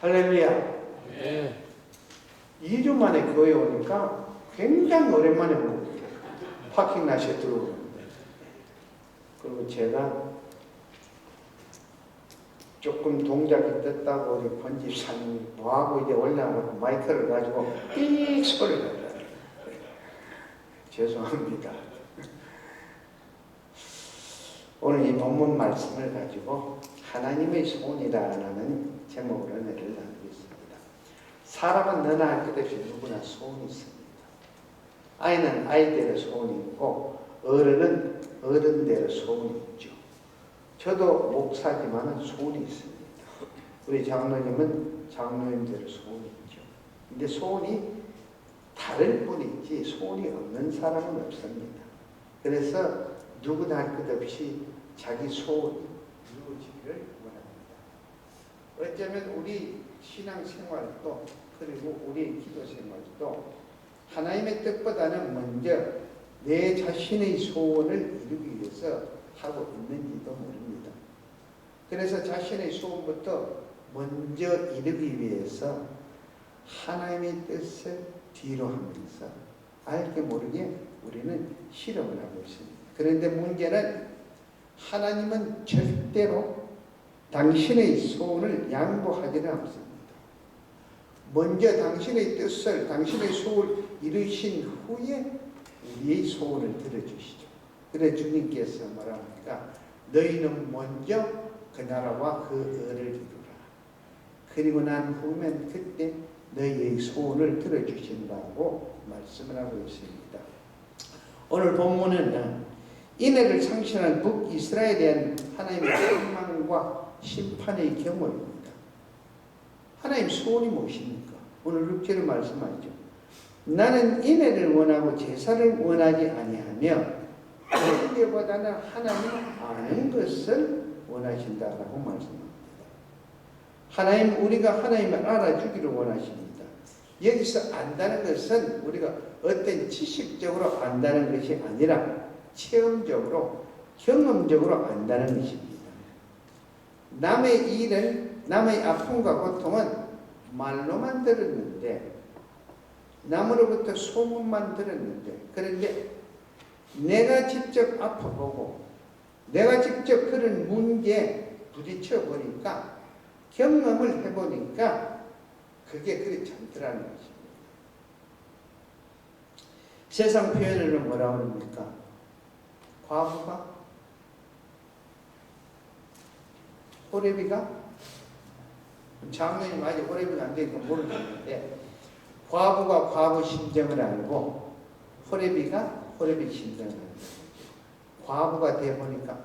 할렐루야. 네. 2주 만에 교회 오니까 굉장히 오랜만에 파킹라시에 들어오는데, 그리고 제가 조금 동작이 떴다고 우리 권집사님이 뭐하고 이제 올라가고 마이크를 가지고 삑 소리가 나요. 죄송합니다. 오늘 이 본문 말씀을 가지고 하나님의 소원이라는 제목으로 은혜를 나누겠습니다. 사람은 너나 할 것 없이 누구나 소원이 있습니다. 아이는 아이대로 소원이 있고 어른은 어른대로 소원이 있죠. 저도 목사지만 소원이 있습니다. 우리 장로님은 장로님대로 소원이 있죠. 근데 소원이 다를 뿐이지 소원이 없는 사람은 없습니다. 그래서 누구나 할 것 없이 자기 소원이 이루어지기를 원합니다. 어쩌면 우리 신앙생활도 그리고 우리 기도생활도 하나님의 뜻보다는 먼저 내 자신의 소원을 이루기 위해서 하고 있는지도 모릅니다. 그래서 자신의 소원부터 먼저 이루기 위해서 하나님의 뜻을 뒤로 하면서 알게 모르게 우리는 실험을 하고 있습니다. 그런데 문제는 하나님은 절대로 당신의 소원을 양보하지는 않습니다. 먼저 당신의 뜻을, 당신의 소원을 이루신 후에 우리의 소원을 들어주시죠. 그래 주님께서 말합니까? 너희는 먼저 그 나라와 그 의를 이루라. 그리고 난 후면 그때 너희의 소원을 들어주신다고 말씀을 하고 있습니다. 오늘 본문은 인애를 상실한 북이스라엘에 대한 하나님의 책망과 심판의 경고입니다. 하나님 소원이 무엇입니까? 오늘 6절에 말씀하죠. 나는 인애를 원하고 제사를 원하지 아니하며 그보다는 하나님을 아는 것을 원하신다라고 말씀합니다. 하나님, 우리가 하나님을 알아주기를 원하십니다. 여기서 안다는 것은 우리가 어떤 지식적으로 안다는 것이 아니라 체험적으로, 경험적으로 안다는 것입니다. 남의 일은, 남의 아픔과 고통은 말로만 들었는데, 남으로부터 소문만 들었는데, 그런데 내가 직접 아파보고, 내가 직접 그런 문제에 부딪혀 보니까, 경험을 해보니까, 그게 그렇지 않더라는 것입니다. 세상 표현으로 뭐라고 합니까? 과부가? 호레비가? 장로님 아직 호레비가 안 되니까 모르겠는데 과부가 과부 심정을 알고 호레비가 호레비 심정을 알고 과부가 되어보니까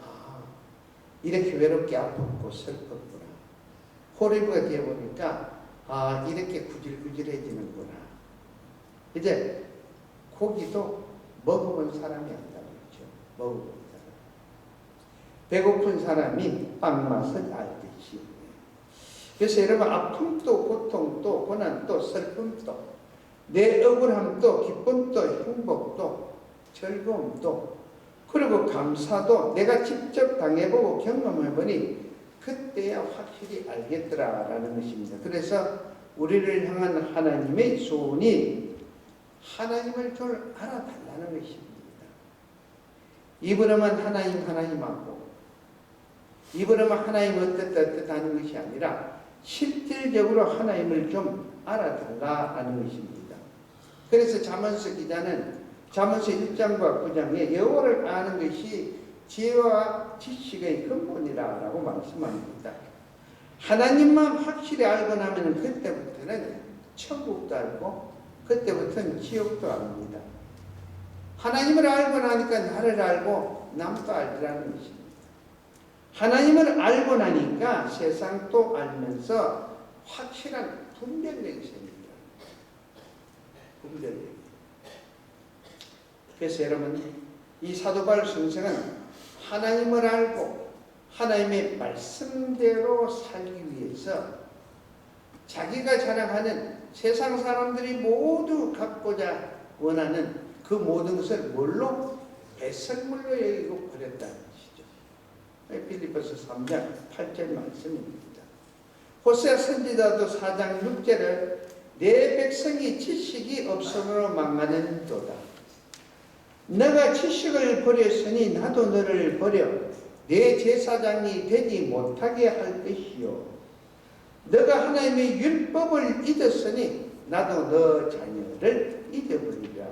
이렇게 외롭게 아팠고 슬펐구나. 호레비가 되어보니까 이렇게 구질구질해지는구나. 이제 고기도 먹어본 사람이 안다. 먹어본 사람. 배고픈 사람이 빵 맛을 알듯이. 그래서 여러분 아픔도 고통도 고난도 슬픔도 내 억울함도 기쁨도 행복도 즐거움도 그리고 감사도 내가 직접 당해보고 경험해보니 그때야 확실히 알겠더라라는 것입니다. 그래서 우리를 향한 하나님의 소원이 하나님을 좀 알아달라는 것입니다. 입으로만 하나님하고 입으로만 하나님 어떻다 하는 것이 아니라 실질적으로 하나님을 좀 알아달라는 것입니다. 그래서 잠언서 기자는 잠언서 1장과 9장에 여호와를 아는 것이 지혜와 지식의 근본이라고 말씀합니다. 하나님만 확실히 알고 나면 그때부터는 천국도 알고 그때부터는 지옥도 압니다. 하나님을 알고 나니까 나를 알고 남도 알더라는 것입니다. 하나님을 알고 나니까 세상도 알면서 확실한 분별력이 생깁니다. 분별력. 그래서 여러분 이 사도 바울 선생은 하나님을 알고 하나님의 말씀대로 살기 위해서 자기가 자랑하는 세상 사람들이 모두 갖고자 원하는 그 모든 것을 뭘로? 배설물로 여기고 버렸다는 것이죠. 필리포스 3장 8절 말씀입니다. 호세아 선지자도 4장 6절을 내 백성이 지식이 없음으로 망하는도다. 너가 지식을 버렸으니 나도 너를 버려 내 제사장이 되지 못하게 할 것이요. 너가 하나님의 율법을 잊었으니 나도 너 자녀를 잊어버리라.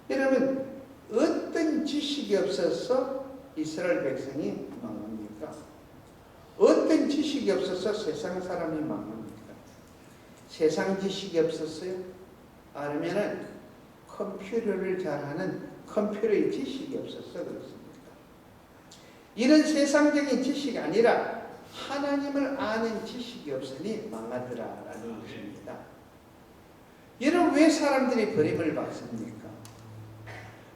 여러분, 어떤 지식이 없어서 이스라엘 백성이 망합니까? 어떤 지식이 없어서 세상 사람이 망합니까? 세상 지식이 없었어요? 아니면은 컴퓨터를 잘하는 컴퓨터의 지식이 없어서 그렇습니다. 이런 세상적인 지식이 아니라 하나님을 아는 지식이 없으니 망하더라라는 것입니다. 여러분, 왜 사람들이 버림을 받습니까?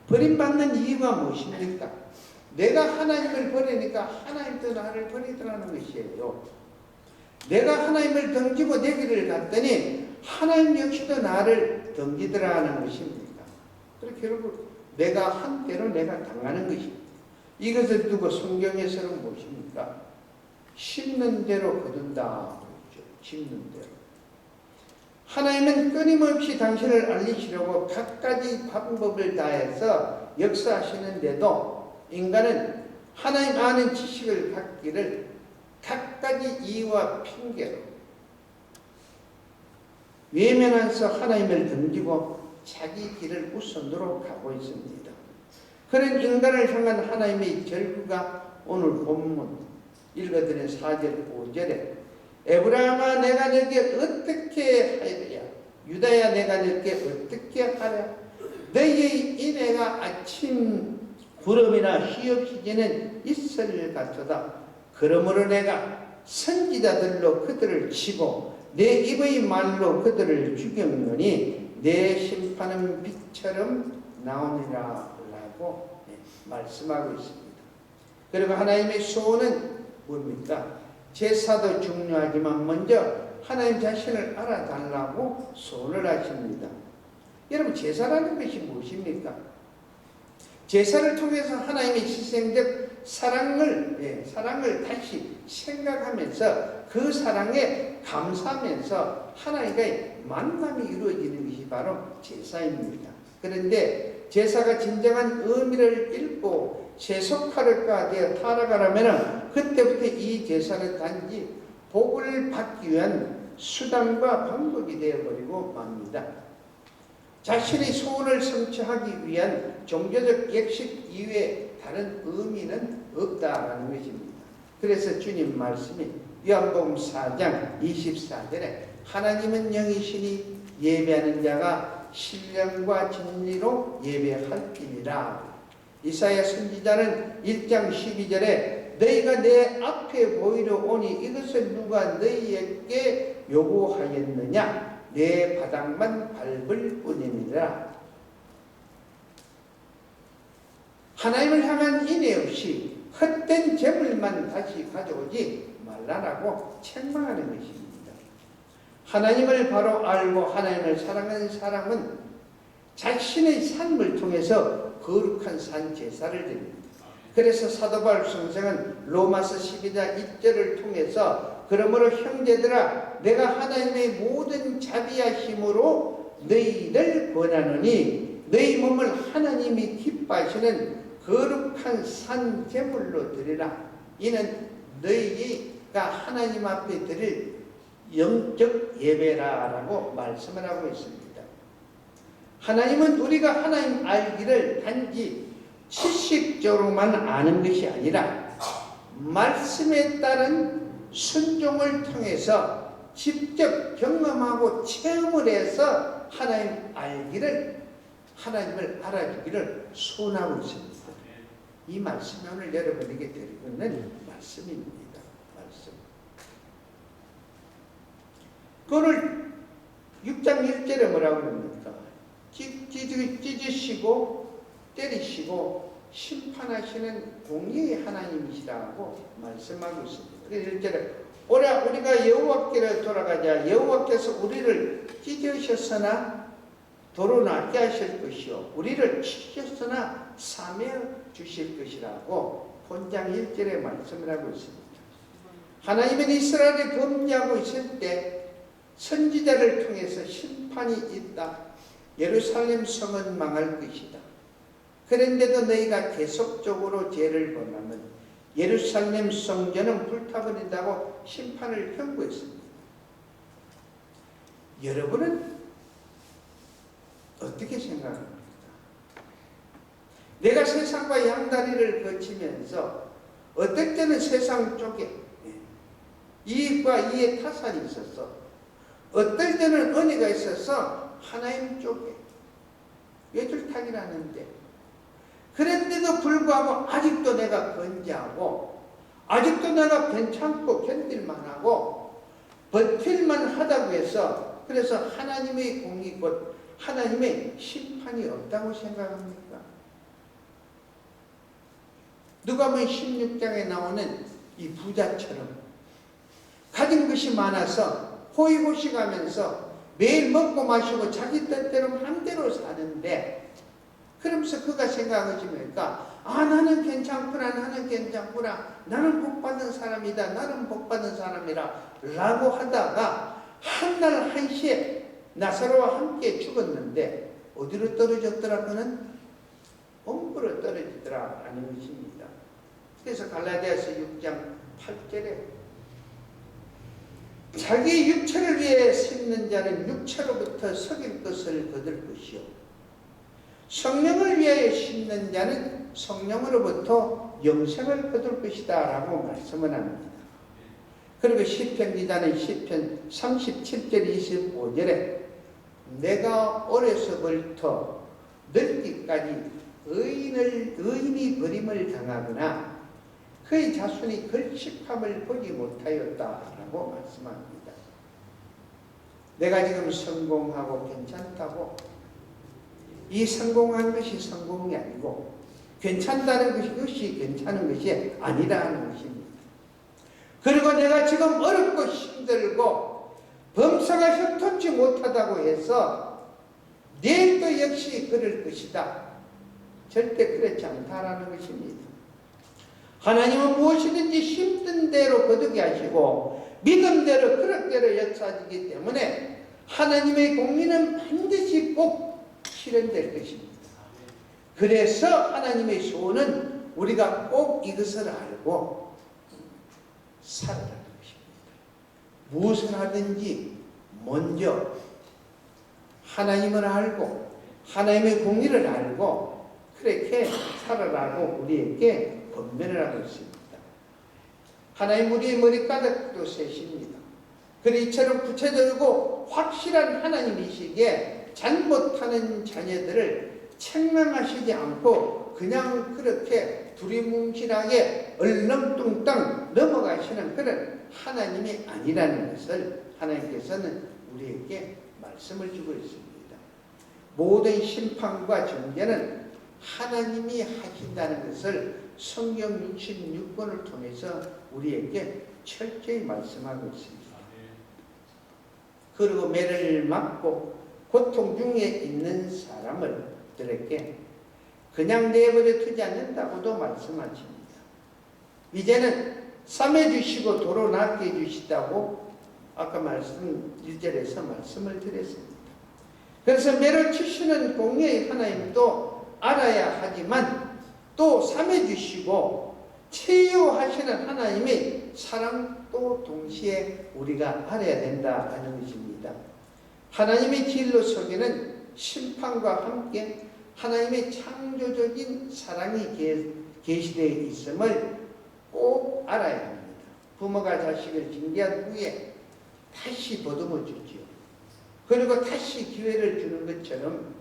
버림받는 이유가 무엇입니까? 내가 하나님을 버리니까 하나님도 나를 버리더라는 것이에요. 내가 하나님을 던지고 내 길을 갔더니 하나님 역시도 나를 던지더라는 것입니다. 그래서 결국 내가 한 대로 내가 당하는 것입니다. 이것을 두고 성경에서는 무엇입니까? 심는 대로 거둔다. 심는 대로. 하나님은 끊임없이 당신을 알리시려고 갖가지 방법을 다해서 역사하시는데도 인간은 하나님 아는 지식을 갖기를 갖가지 이유와 핑계로 외면하면서 하나님을 던지고 자기 길을 우선으로 가고 있습니다. 그런 인간을 향한 하나님의 절규가 오늘 본문 읽어드린 4절 5절에 에브라임아 내가 너에게 어떻게 하랴 유다야 내가 너에게 어떻게 하랴 너희의 인애가 아침 구름이나 희업시기는 있을 같도다. 그러므로 내가 선지자들로 그들을 치고 내 입의 말로 그들을 죽였노니 내 심판은 빛처럼 나오니라 라고 말씀하고 있습니다. 그리고 하나님의 소원은 뭡니까? 제사도 중요하지만 먼저 하나님 자신을 알아달라고 소원을 하십니다. 여러분, 제사라는 것이 무엇입니까? 제사를 통해서 하나님의 희생적 사랑을 다시 생각하면서 그 사랑에 감사하면서 하나님과의 만남이 이루어지는 것이 바로 제사입니다. 그런데 제사가 진정한 의미를 잃고 세속화가 되어 타락하려면 그때부터 이 제사는 단지 복을 받기 위한 수단과 방법이 되어버리고 맙니다. 자신의 소원을 성취하기 위한 종교적 예식 이외에 다른 의미는 없다라는 것입니다. 그래서 주님 말씀이 요한복음 4장 24절에 하나님은 영이시니 예배하는 자가 신령과 진리로 예배할지니라. 이사야 선지자는 1장 12절에 너희가 내 앞에 보이려 오니 이것을 누가 너희에게 요구하였느냐 내 바닥만 밟을 뿐이니라. 하나님을 향한 인애 없이 헛된 재물만 다시 가져오지 말라라고 책망하는 것입니다. 하나님을 바로 알고 하나님을 사랑하는 사람은 자신의 삶을 통해서 거룩한 산 제사를 드립니다. 그래서 사도 바울 선생은 로마서 12장 1절을 통해서 그러므로 형제들아 내가 하나님의 모든 자비와 힘으로 너희를 권하노니 너희 몸을 하나님이 기뻐하시는 거룩한 산 제물로 드리라. 이는 너희가 하나님 앞에 드릴 영적 예배라라고 말씀을 하고 있습니다. 하나님은 우리가 하나님 알기를 단지 지식적으로만 아는 것이 아니라 말씀에 따른 순종을 통해서 직접 경험하고 체험을 해서 하나님 알기를, 하나님을 알아주기를 소원하고 있습니다. 이 말씀이 오늘 여러분에게 드리고 있는 말씀입니다. 말씀. 그걸 6장 1절에 뭐라고 그럽니까? 찢으시고 때리시고 심판하시는 공의의 하나님이시라고 말씀하고 있습니다. 그래서 1절에 오라 우리가 여호와께로 돌아가자. 여호와께서 우리를 찢으셨으나 도로 낫게 하실 것이요 우리를 치셨으나 사며 주실 것이라고 본장 1절에 말씀을 하고 있습니다. 하나님은 이스라엘이 범죄하고 있을 때 선지자를 통해서 심판이 있다. 예루살렘 성은 망할 것이다. 그런데도 너희가 계속적으로 죄를 범하면 예루살렘 성전은 불타버린다고 심판을 경고했습니다. 여러분은 어떻게 생각합니까? 내가 세상과 양다리를 거치면서 어떨 때는 세상 쪽에 이익과 이의 타산이 있었어. 어떨 때는 은혜가 있어서 하나님 쪽에 외줄타기라는데, 그런데도 불구하고 아직도 내가 건재하고 아직도 내가 괜찮고 견딜만하고 버틸만 하다고 해서 그래서 하나님의 공의 곧 하나님의 심판이 없다고 생각합니까? 누가복음 16장에 나오는 이 부자처럼 가진 것이 많아서 호의호식하면서 매일 먹고 마시고 자기 뜻대로 맘대로 사는데, 그러면서 그가 생각하지 뭡니까? 아, 나는 괜찮구나, 나는 괜찮구나, 나는 복받은 사람이다, 나는 복받은 사람이라 라고 하다가 한날 한시에 나사로와 함께 죽었는데 어디로 떨어졌더라? 그는 옴부로 떨어지더라 라는 것입니다. 그래서 갈라디아서 6장 8절에 자기 육체를 위해 심는 자는 육체로부터 썩일 것을 거둘 것이요 성령을 위하여 심는 자는 성령으로부터 영생을 거둘 것이다 라고 말씀을 합니다. 그리고 시편 기자는 시편 37절 25절에 내가 어려서부터 늙기까지 의인이 버림을 당하거나 그의 자손이 걸칙함을 보지 못하였다라고 말씀합니다. 내가 지금 성공하고 괜찮다고 이 성공한 것이 성공이 아니고 괜찮다는 것이 괜찮은 것이 아니라는 것입니다. 그리고 내가 지금 어렵고 힘들고 범사가 형통치 못하다고 해서 내일도 역시 그럴 것이다. 절대 그렇지 않다라는 것입니다. 하나님은 무엇이든지 힘든 대로 거두게 하시고 믿음대로 그릇대로 역사하기 때문에 하나님의 공의는 반드시 꼭 실현될 것입니다. 그래서 하나님의 소원은 우리가 꼭 이것을 알고 살아가는 것입니다. 무엇을 하든지 먼저 하나님을 알고 하나님의 공의를 알고 그렇게 살아가고 우리에게 권면을 하고 있습니다. 하나님 우리의 머리가닥도 세십니다. 그리고 이처럼 구체적이고 확실한 하나님이시기에 잘못하는 자녀들을 책망하시지 않고 그냥 그렇게 두리뭉실하게 얼렁뚱땅 넘어가시는 그런 하나님이 아니라는 것을 하나님께서는 우리에게 말씀을 주고 있습니다. 모든 심판과 정죄는 하나님이 하신다는 것을 성경 66권을 통해서 우리에게 철저히 말씀하고 있습니다. 그리고 매를 맞고 고통 중에 있는 사람들에게 그냥 내버려 두지 않는다고도 말씀하십니다. 이제는 삼해 주시고 도로 낫게 해주시다고 아까 말씀 1절에서 말씀을 드렸습니다. 그래서 매를 치시는 공의의 하나님도 알아야 하지만 또 삼해 주시고 치유하시는 하나님의 사랑도 동시에 우리가 알아야 된다 하는 것입니다. 하나님의 진로 속에는 심판과 함께 하나님의 창조적인 사랑이 계시되어 있음을 꼭 알아야 합니다. 부모가 자식을 징계한 후에 다시 보듬어 주지요. 그리고 다시 기회를 주는 것처럼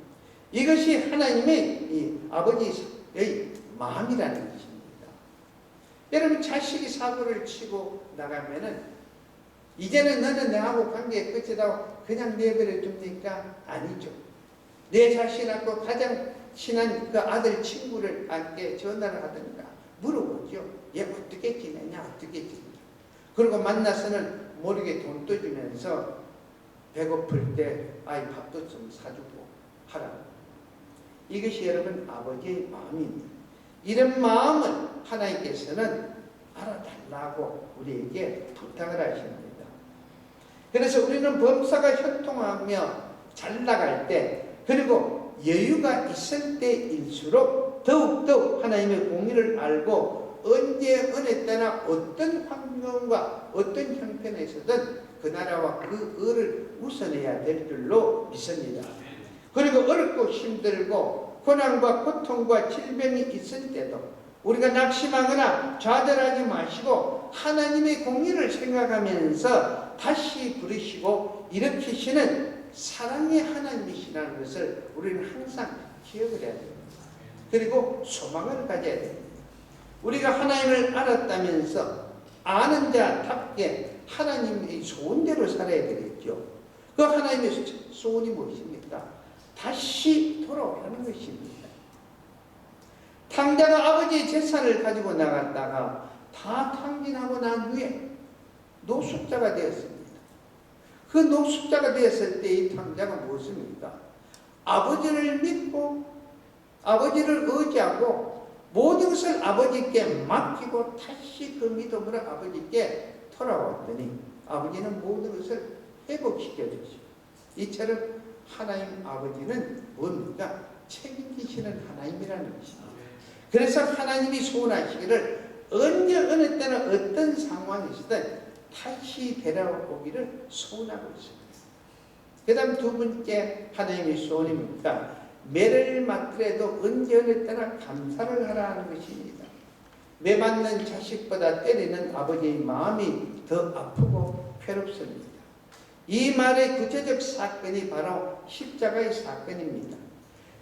이것이 하나님의 이 아버지의 마음이라는 것입니다. 여러분, 자식이 사고를 치고 나가면은 이제는 너는 내하고 관계 끝이라고 그냥 내버려 둡니까? 아니죠. 내 자신하고 가장 친한 그 아들 친구를 함께 전화를 하든가 물어보죠. 얘 어떻게 지내냐, 어떻게 지내냐. 그리고 만나서는 모르게 돈 떠주면서 배고플 때 아이 밥도 좀 사주고 하라. 이것이 여러분 아버지의 마음입니다. 이런 마음을 하나님께서는 알아달라고 우리에게 부탁을 하십니다. 그래서 우리는 범사가 형통하며 잘 나갈 때, 그리고 여유가 있을 때일수록 더욱더욱 하나님의 공의를 알고 언제 어느 때나 어떤 환경과 어떤 형편에서든 그 나라와 그 의를 우선해야 될 줄로 믿습니다. 그리고 어렵고 힘들고 고난과 고통과 질병이 있을 때도 우리가 낙심하거나 좌절하지 마시고 하나님의 공의를 생각하면서 다시 부르시고 일으키시는 사랑의 하나님이시라는 것을 우리는 항상 기억을 해야 됩니다. 그리고 소망을 가져야 됩니다. 우리가 하나님을 알았다면서 아는 자답게 하나님의 소원대로 살아야 되겠죠. 그 하나님의 소원이 무엇입니까? 다시 돌아오라는 것입니다. 탕자가 아버지의 재산을 가지고 나갔다가 다 탕진하고 난 후에 노숙자가 되었습니다. 그 노숙자가 되었을 때 이 탕자가 무엇입니까? 아버지를 믿고 아버지를 의지하고 모든 것을 아버지께 맡기고 다시 그 믿음으로 아버지께 돌아왔더니 아버지는 모든 것을 회복시켜 주시고, 이처럼 하나님 아버지는 뭡니까? 책임지시는 하나님이라는 것입니다. 그래서 하나님이 소원하시기를 언제 어느 때는 어떤 상황에서든 다시 되돌아오기를 소원하고 있습니다. 그 다음 두 번째 하나님의 소원입니까? 매를 맞더라도 언제 어느 때나 감사를 하라는 것입니다. 매 맞는 자식보다 때리는 아버지의 마음이 더 아프고 괴롭습니다. 이 말의 구체적 사건이 바로 십자가의 사건입니다.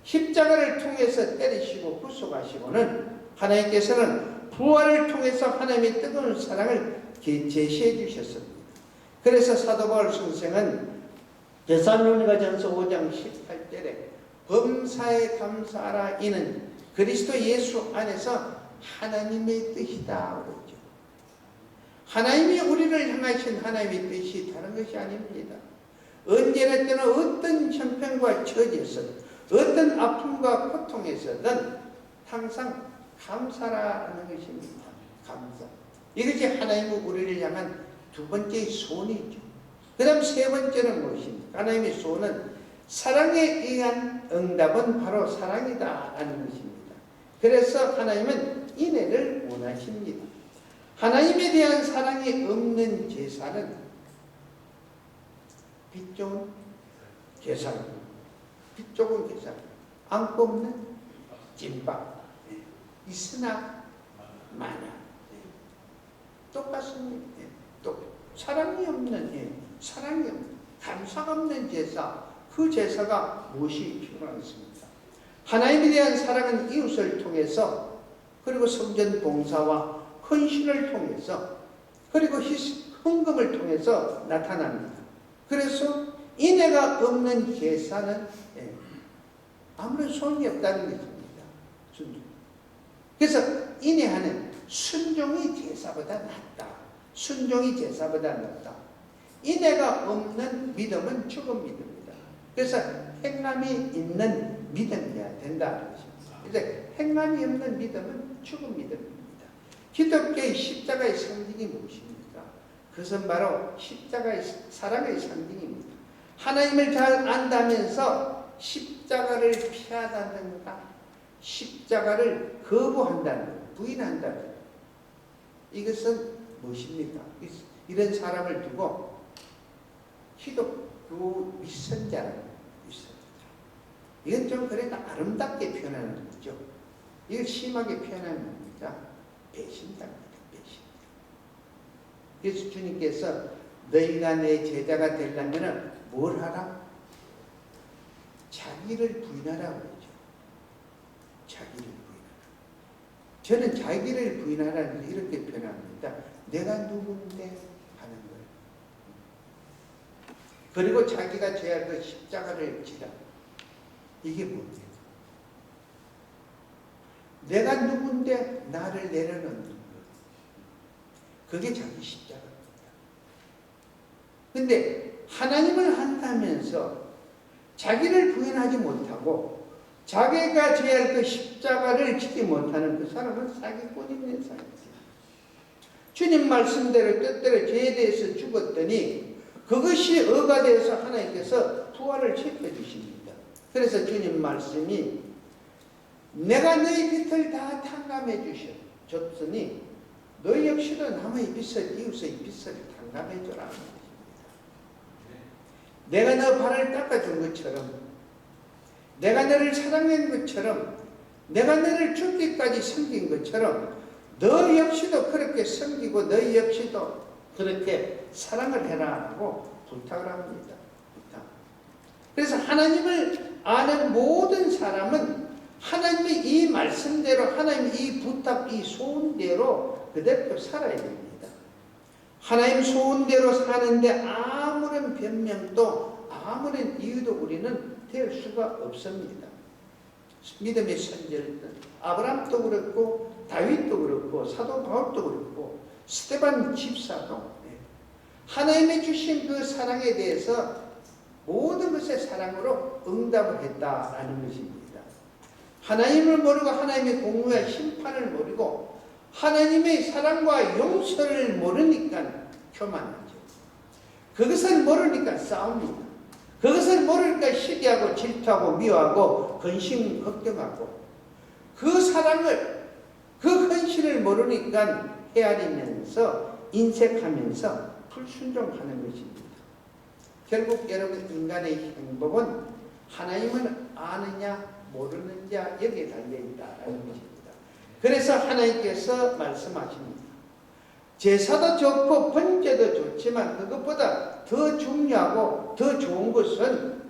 십자가를 통해서 때리시고 구속하시고는 하나님께서는 부활을 통해서 하나님의 뜨거운 사랑을 제시해 주셨습니다. 그래서 사도 바울 선생은 데살로니가전서 5장 18절에 범사에 감사하라, 이는 그리스도 예수 안에서 하나님의 뜻이다 그랬죠. 하나님이 우리를 향하신 하나님의 뜻이 다른 것이 아닙니다. 언제나 때는 어떤 형편과 처지에서 어떤 아픔과 고통에서든 항상 감사라는 것입니다. 감사. 이것이 하나님은 우리를 향한 두 번째 소원이죠. 그 다음 세 번째는 무엇입니까? 하나님의 소원은 사랑에 의한 응답은 바로 사랑이다라는 것입니다. 그래서 하나님은 인애를 원하십니다. 하나님에 대한 사랑이 없는 제사는 빛 좋은 제사입니다. 빛 좋은 제사, 안고 없는 찐밥, 있으나 마나 똑같습니다. 또 사랑이 없는, 사랑이 없는, 감사가 없는 제사, 그 제사가 무엇이 필요하겠습니까? 하나님에 대한 사랑은 이웃을 통해서, 그리고 성전 봉사와 헌신을 통해서, 그리고 헌금을 통해서 나타납니다. 그래서 인애가 없는 제사는 아무런 소용이 없다는 것입니다. 순종. 그래서 인애하는 순종이 제사보다 낫다. 순종이 제사보다 낫다. 인애가 없는 믿음은 죽은 믿음이다. 그래서 행함이 있는 믿음이어야 된다는 것입니다. 그래서 행함이 없는 믿음은 죽은 믿음입니다. 기독교의 십자가의 상징이 무엇입니까? 그것은 바로 십자가의 사랑의 상징입니다. 하나님을 잘 안다면서 십자가를 피하다든가 십자가를 거부한다는 것, 부인한다는 것, 이것은 무엇입니까? 이런 사람을 두고 기독교 위선자라고 있습니다. 이건 좀 그래도 아름답게 표현하는 거죠. 이걸 심하게 표현하는 겁니다. 배신자입니다. 배신자. 그래서 주님께서 너희가 내 제자가 되려면 뭘 하라? 자기를 부인하라 그러죠. 자기를 부인하라. 저는 자기를 부인하라는 걸 이렇게 표현합니다. 내가 누군데 하는 거예요. 그리고 자기가 져야 할 그 십자가를 지라. 이게 뭡니까? 내가 누군데 나를 내려놓는 거예요. 그게 자기 십자가입니다. 근데 하나님을 한다면서 자기를 부인하지 못하고 자기가 져야 할 그 십자가를 지지 못하는 그 사람은 사기꾼 있는 사람입니다. 주님 말씀대로 뜻대로 죄에 대해서 죽었더니 그것이 의가 되어서 하나님께서 부활을 시켜주십니다. 그래서 주님 말씀이 내가 너희 빚을 다 탕감해 줬으니 너희 역시도 남의 빚을 이웃의 빚을 탕감해 줘라. 내가 너 발을 닦아준 것처럼, 내가 너를 사랑한 것처럼, 내가 너를 죽기까지 섬긴 것처럼 너 역시도 그렇게 섬기고 너 역시도 그렇게 사랑을 해라 하고 부탁을 합니다. 그래서 하나님을 아는 모든 사람은 하나님의 이 말씀대로, 하나님의 이 부탁, 이 소원대로 그대로 살아야 됩니다. 하나님 소원대로 사는데 아무런 변명도 아무런 이유도 우리는 될 수가 없습니다. 믿음의 선지자들 아브라함도 그렇고 다윗도 그렇고 사도 바울도 그렇고 스데반 집사도 하나님이 주신 그 사랑에 대해서 모든 것의 사랑으로 응답을 했다라는 것입니다. 하나님을 모르고 하나님의 공의와 심판을 모르고 하나님의 사랑과 용서를 모르니까 교만하죠. 그것을 모르니까 싸웁니다. 그것을 모르니까 시기하고 질투하고 미워하고 근심 걱정하고 그 사랑을 그 헌신을 모르니까 헤아리면서 인색하면서 불순종하는 것입니다. 결국 여러분 인간의 행복은 하나님을 아느냐 모르느냐 여기에 달려있다는 것입니다. 그래서 하나님께서 말씀하십니다. 제사도 좋고 번제도 좋지만 그것보다 더 중요하고 더 좋은 것은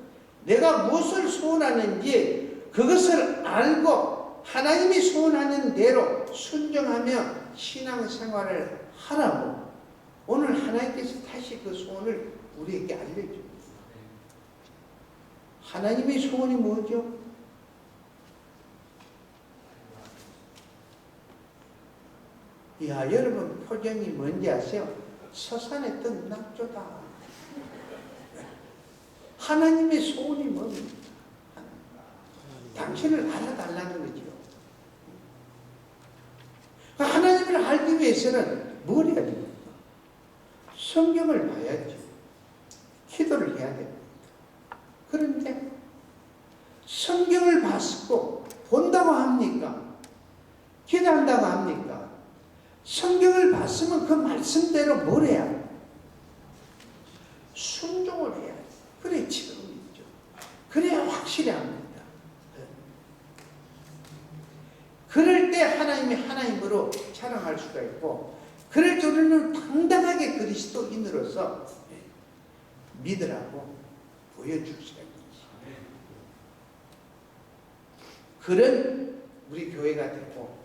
내가 무엇을 소원하는지 그것을 알고 하나님이 소원하는 대로 순종하며 신앙생활을 하라고 오늘 하나님께서 다시 그 소원을 우리에게 알려줍니다. 하나님의 소원이 뭐죠? 야, 여러분 표정이 뭔지 아세요? 서산에 뜬 낙조다. 하나님의 소원이 뭡니까? 당신을 알아달라는 거죠. 하나님을 알기 위해서는 뭘 해야 됩니까? 성경을 봐야죠. 기도를 해야 됩니다. 그런데 성경을 봤고 본다고 합니까? 기도한다고 합니까? 성경을 봤으면 그 말씀대로 뭘 해야? 순종을 해야 돼. 그래 지금 있죠. 그래야 확실히 합니다. 그럴 때 하나님이 하나님으로 자랑할 수가 있고 그럴 때 우리는 당당하게 그리스도인으로서 믿으라고 보여줄 수가 있지. 그런 우리 교회가 되고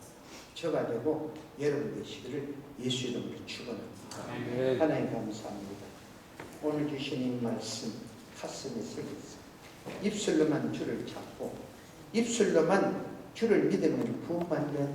저가 되고 여러분 되시기를 예수 이름으로 축원합니다. 하나님 감사합니다. 오늘 주신 이 말씀 가슴에 새겨서 입술로만 주를 찾고 입술로만 주를 믿으면 부흥받는